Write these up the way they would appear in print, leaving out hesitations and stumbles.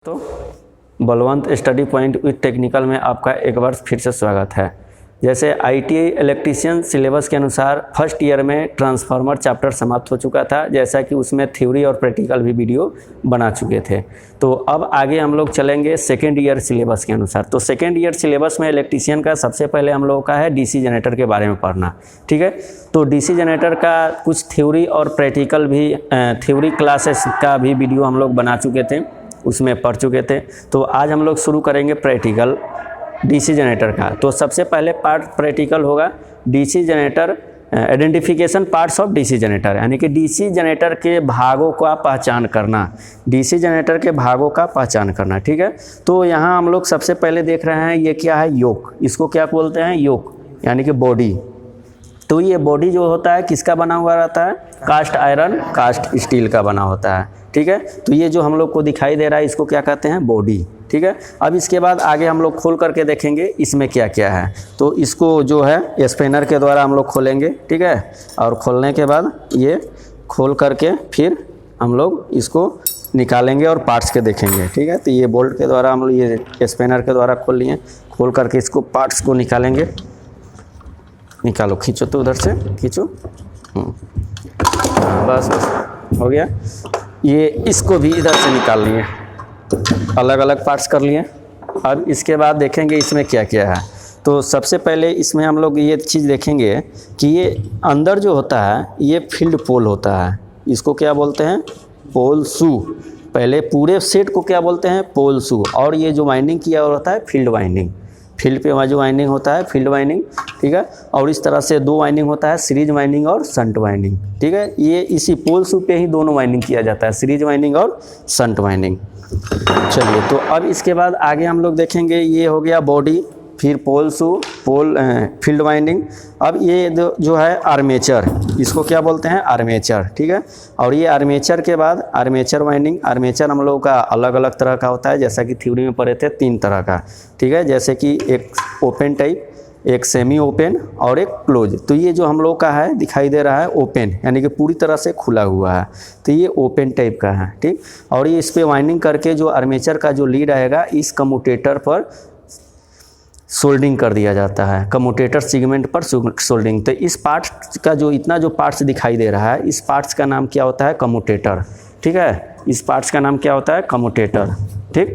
तो Balwant study point with technical में आपका एक बार फिर से स्वागत है। जैसे आईटीआई इलेक्ट्रीशियन सिलेबस के अनुसार फर्स्ट ईयर में ट्रांसफार्मर चैप्टर समाप्त हो चुका था, जैसा कि उसमें थ्योरी और प्रैक्टिकल भी वीडियो बना चुके थे। तो अब आगे हम लोग चलेंगे सेकेंड ईयर सिलेबस के अनुसार। तो सेकेंड ईयर सिलेबस में इलेक्ट्रीशियन का सबसे पहले हम लोगों का है डीसी जनरेटर के बारे में पढ़ना, ठीक है। तो डीसी जनरेटर का कुछ थ्योरी और प्रैक्टिकल भी थ्योरी क्लासेस का भी वीडियो हम लोग बना चुके थे, उसमें पढ़ चुके थे। तो आज हम लोग शुरू करेंगे प्रैक्टिकल डीसी जनरेटर का। तो सबसे पहले पार्ट प्रैक्टिकल होगा DC generator identification parts of DC generator, यानी कि डीसी जनरेटर के भागों का पहचान करना, डीसी जनरेटर के भागों का पहचान करना, ठीक है। तो यहाँ हम लोग सबसे पहले देख रहे हैं ये क्या है, योक। इसको क्या बोलते हैं, योक, यानी कि बॉडी। तो ये बॉडी जो होता है किसका बना हुआ रहता है, कास्ट आयरन कास्ट स्टील का बना होता है, ठीक है। तो ये जो हम लोग को दिखाई दे रहा है इसको क्या कहते हैं, बॉडी, ठीक है। अब इसके बाद आगे हम लोग खोल करके देखेंगे इसमें क्या क्या है। तो इसको जो है स्पेनर के द्वारा हम लोग खोलेंगे, ठीक है। और खोलने के बाद ये खोल करके फिर हम लोग इसको निकालेंगे और पार्ट्स के देखेंगे, ठीक है। तो ये बोल्ट के द्वारा हम लोग ये स्पेनर के द्वारा खोल लिए, खोल करके इसको पार्ट्स को निकालेंगे। निकालो, खींचो तो उधर से खींचो, बस बस हो गया। ये इसको भी इधर से निकाल लिए, अलग अलग पार्ट्स कर लिए। अब इसके बाद देखेंगे इसमें क्या क्या है। तो सबसे पहले इसमें हम लोग ये चीज़ देखेंगे कि ये अंदर जो होता है ये फील्ड पोल होता है, इसको क्या बोलते हैं, पोल शू। पहले पूरे सेट को क्या बोलते हैं, पोल शू। और ये जो वाइंडिंग किया होता है फील्ड वाइंडिंग, फील्ड पे जो वाइंडिंग होता है फील्ड वाइंडिंग, ठीक है। और इस तरह से दो वाइंडिंग होता है, सीरीज वाइंडिंग और शंट वाइंडिंग, ठीक है। ये इसी पोल शू पे ही दोनों वाइंडिंग किया जाता है, सीरीज वाइंडिंग और शंट वाइंडिंग। चलिए, तो अब इसके बाद आगे हम लोग देखेंगे, ये हो गया बॉडी, फिर पोल शू, पोल फील्ड वाइंडिंग। अब ये जो है आर्मेचर, इसको क्या बोलते हैं, आर्मेचर, ठीक है। और ये आर्मेचर के बाद आर्मेचर वाइंडिंग। आर्मेचर हम लोगों का अलग अलग तरह का होता है, जैसा कि थ्योरी में पढ़े थे, 3 तरह का, ठीक है। जैसे कि एक ओपन टाइप, एक सेमी ओपन और एक क्लोज। तो ये जो हम लोग का है दिखाई दे रहा है ओपन, यानी कि पूरी तरह से खुला हुआ है, तो ये ओपन टाइप का है, ठीक। और ये इस पर वाइंडिंग करके जो आर्मेचर का जो लीड आएगा इस कम्यूटेटर पर सोल्डिंग कर दिया जाता है, कम्यूटेटर सेगमेंट पर सोल्डिंग। तो इस पार्ट्स का जो इतना जो पार्ट्स दिखाई दे रहा है, इस पार्ट्स का नाम क्या होता है, कम्यूटेटर, ठीक है। इस पार्ट्स का नाम क्या होता है, कम्यूटेटर, ठीक।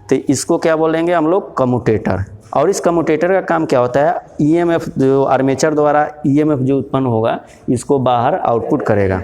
तो इसको क्या बोलेंगे हम लोग, कम्यूटेटर। और इस कम्यूटेटर का काम क्या होता है, ईएमएफ जो आर्मेचर द्वारा ईएमएफ जो उत्पन्न होगा इसको बाहर आउटपुट करेगा,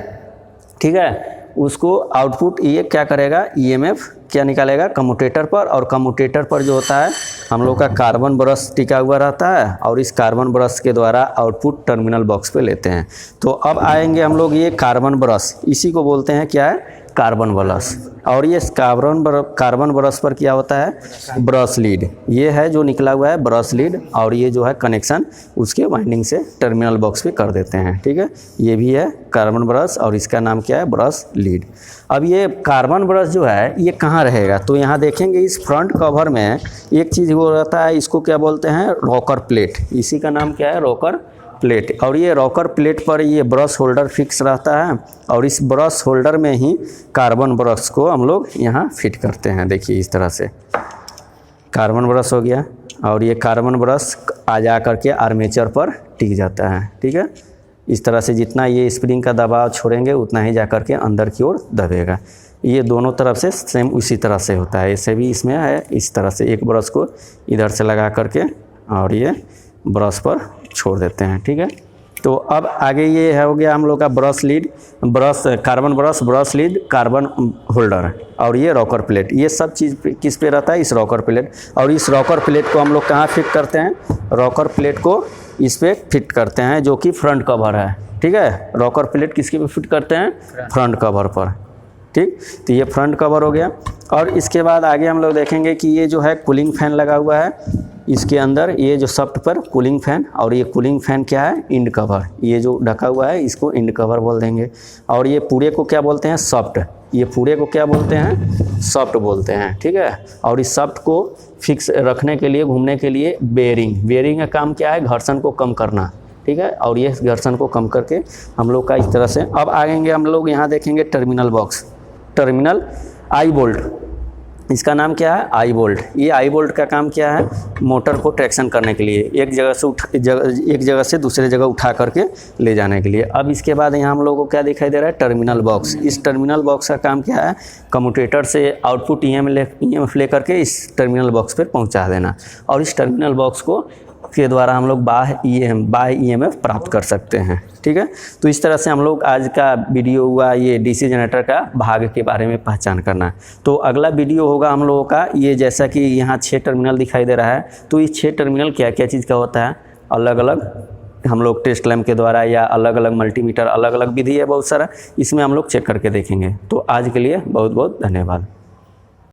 ठीक है। उसको आउटपुट ये क्या करेगा, ईएमएफ क्या निकालेगा कम्यूटेटर पर। और कम्यूटेटर पर जो होता है हम लोग का कार्बन ब्रश टिका हुआ रहता है, और इस कार्बन ब्रश के द्वारा आउटपुट टर्मिनल बॉक्स पे लेते हैं। तो अब आएंगे हम लोग ये कार्बन ब्रश, इसी को बोलते हैं क्या है, कार्बन ब्रश। और ये कार्बन ब्रश पर क्या होता है, ब्रश लीड, ये है जो निकला हुआ है ब्रश लीड। और ये जो है कनेक्शन उसके वाइंडिंग से टर्मिनल बॉक्स पे कर देते हैं, ठीक है। ये भी है कार्बन ब्रश और इसका नाम क्या है, ब्रश लीड। अब ये कार्बन ब्रश जो है ये कहाँ रहेगा, तो यहाँ देखेंगे इस फ्रंट कवर में एक चीज़ वो रहता है, इसको क्या बोलते हैं, रॉकर प्लेट। इसी का नाम क्या है, रॉकर प्लेट। और ये रॉकर प्लेट पर ये ब्रश होल्डर फिक्स रहता है, और इस ब्रश होल्डर में ही कार्बन ब्रश को हम लोग यहाँ फिट करते हैं। देखिए इस तरह से कार्बन ब्रश हो गया, और ये कार्बन ब्रश आ जा करके आर्मेचर पर टिक जाता है, ठीक है। इस तरह से जितना ये स्प्रिंग का दबाव छोड़ेंगे उतना ही जा करके अंदर की ओर दबेगा। ये दोनों तरफ से सेम उसी तरह से होता है, ऐसे भी इसमें है। इस तरह से एक ब्रश को इधर से लगा करके और ये ब्रश पर छोड़ देते हैं, ठीक है। तो अब आगे ये हो गया हम लोग का brush lead, brush carbon brush, brush lead, carbon holder, और ये रॉकर प्लेट। ये सब चीज़ किस पे रहता है, इस रॉकर प्लेट। और इस रॉकर प्लेट को हम लोग कहाँ फिट करते हैं, रॉकर प्लेट को इस पे फिट करते हैं, जो कि फ्रंट कवर है, ठीक है। रॉकर प्लेट किसके पे फिट करते हैं, फ्रंट कवर पर, ठीक। तो ये फ्रंट कवर हो गया। और इसके बाद आगे हम लोग देखेंगे कि ये जो है कूलिंग फैन लगा हुआ है इसके अंदर, ये जो सफ्ट पर कूलिंग फैन। और ये कूलिंग फैन क्या है, इंड कवर, ये जो ढका हुआ है इसको इंड कवर बोल देंगे। और ये पूरे को क्या बोलते हैं, सॉफ्ट। ये पूरे को क्या बोलते हैं, सॉफ्ट बोलते हैं, ठीक है। और इस सॉफ्ट को फिक्स रखने के लिए, घूमने के लिए बेयरिंग, बेयरिंग का काम क्या है, घर्षण को कम करना, ठीक है। और ये घर्षण को कम करके हम लोग का इस तरह से। अब आएंगे हम लोग यहाँ देखेंगे टर्मिनल बॉक्स, टर्मिनल आई बोल्ट, इसका नाम क्या है, आई बोल्ट। ये आई बोल्ट का काम क्या है, मोटर को ट्रैक्शन करने के लिए, एक जगह से दूसरे जगह उठा करके ले जाने के लिए। अब इसके बाद यहाँ हम लोगों को क्या दिखाई दे रहा है, टर्मिनल बॉक्स। इस टर्मिनल बॉक्स का काम क्या है, कम्यूटेटर से आउटपुट EMF ले करके इस टर्मिनल बॉक्स पर पहुँचा देना, और इस टर्मिनल बॉक्स के द्वारा हम लोग बाह्य EMF प्राप्त कर सकते हैं। ठीक है, तो इस तरह से हम लोग आज का वीडियो हुआ ये DC जनरेटर का भाग के बारे में पहचान करना। तो अगला वीडियो होगा हम लोगों का ये, जैसा कि यहाँ 6 टर्मिनल दिखाई दे रहा है, तो ये 6 टर्मिनल क्या क्या चीज़ का होता है, अलग अलग हम लोग टेस्ट लैम्प के द्वारा या अलग अलग मल्टीमीटर, अलग अलग विधि है बहुत सारा, इसमें हम लोग चेक करके देखेंगे। तो आज के लिए बहुत बहुत धन्यवाद।